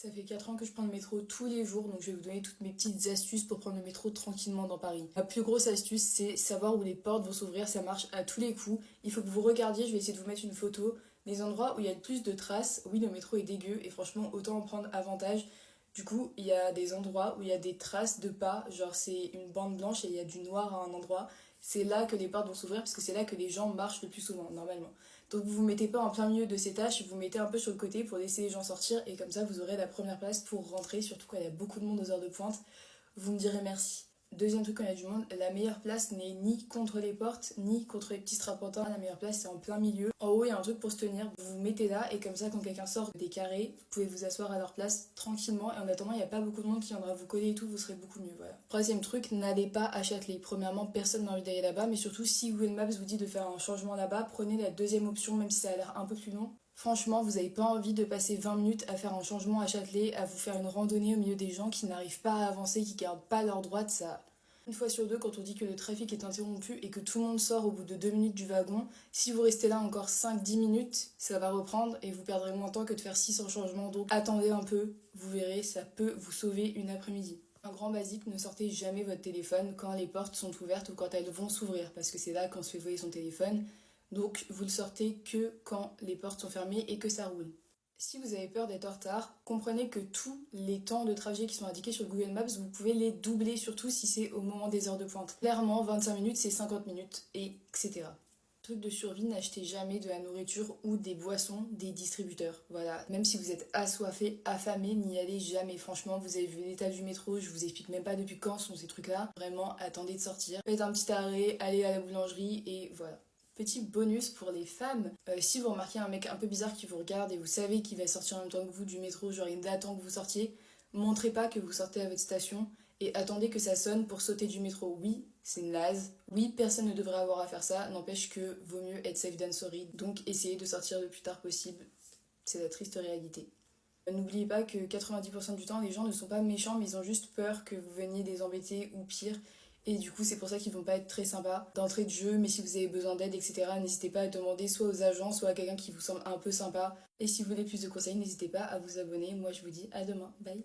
Ça fait 4 ans que je prends le métro tous les jours, donc je vais vous donner toutes mes petites astuces pour prendre le métro tranquillement dans Paris. La plus grosse astuce, c'est savoir où les portes vont s'ouvrir, ça marche à tous les coups. Il faut que vous regardiez, je vais essayer de vous mettre une photo, des endroits où il y a le plus de traces. Oui, le métro est dégueu et franchement, autant en prendre avantage. Du coup, il y a des endroits où il y a des traces de pas, genre c'est une bande blanche et il y a du noir à un endroit. C'est là que les portes vont s'ouvrir parce que c'est là que les gens marchent le plus souvent, normalement. Donc vous vous mettez pas en plein milieu de ces tâches, vous vous mettez un peu sur le côté pour laisser les gens sortir et comme ça vous aurez la première place pour rentrer, surtout quand il y a beaucoup de monde aux heures de pointe. Vous me direz merci. Deuxième truc, quand il y a du monde, la meilleure place n'est ni contre les portes, ni contre les petits strapontins. La meilleure place, c'est en plein milieu. En haut, il y a un truc pour se tenir. Vous vous mettez là, et comme ça, quand quelqu'un sort des carrés, vous pouvez vous asseoir à leur place tranquillement. Et en attendant, il n'y a pas beaucoup de monde qui viendra vous coller et tout, vous serez beaucoup mieux. Voilà. Troisième truc, n'allez pas à Châtelet. Premièrement, personne n'a envie d'aller là-bas, mais surtout, si Google Maps vous dit de faire un changement là-bas, prenez la deuxième option, même si ça a l'air un peu plus long. Franchement, vous n'avez pas envie de passer 20 minutes à faire un changement à Châtelet, à vous faire une randonnée au milieu des gens qui n'arrivent pas à avancer, qui gardent pas leur droite, ça. Une fois sur deux, quand on dit que le trafic est interrompu et que tout le monde sort au bout de 2 minutes du wagon, si vous restez là encore 5-10 minutes, ça va reprendre et vous perdrez moins de temps que de faire 600 changements. Donc attendez un peu, vous verrez, ça peut vous sauver une après-midi. Un grand basique, ne sortez jamais votre téléphone quand les portes sont ouvertes ou quand elles vont s'ouvrir, parce que c'est là qu'on se fait voler son téléphone. Donc vous le sortez que quand les portes sont fermées et que ça roule. Si vous avez peur d'être en retard, comprenez que tous les temps de trajet qui sont indiqués sur Google Maps, vous pouvez les doubler, surtout si c'est au moment des heures de pointe. Clairement, 25 minutes, c'est 50 minutes, et etc. Truc de survie, n'achetez jamais de la nourriture ou des boissons des distributeurs. Voilà, même si vous êtes assoiffé, affamé, n'y allez jamais. Franchement, vous avez vu l'état du métro, je vous explique même pas depuis quand sont ces trucs-là. Vraiment, attendez de sortir. Faites un petit arrêt, allez à la boulangerie, et voilà. Petit bonus pour les femmes, si vous remarquez un mec un peu bizarre qui vous regarde et vous savez qu'il va sortir en même temps que vous du métro, genre il attend que vous sortiez, montrez pas que vous sortez à votre station et attendez que ça sonne pour sauter du métro. Oui, c'est naze, oui, personne ne devrait avoir à faire ça, n'empêche que vaut mieux être safe than sorry, donc essayez de sortir le plus tard possible, c'est la triste réalité. N'oubliez pas que 90% du temps, les gens ne sont pas méchants, mais ils ont juste peur que vous veniez les embêter ou pire. Et du coup, c'est pour ça qu'ils vont pas être très sympas d'entrée de jeu, mais si vous avez besoin d'aide, etc., n'hésitez pas à demander soit aux agents, soit à quelqu'un qui vous semble un peu sympa. Et si vous voulez plus de conseils, n'hésitez pas à vous abonner. Moi, je vous dis à demain. Bye!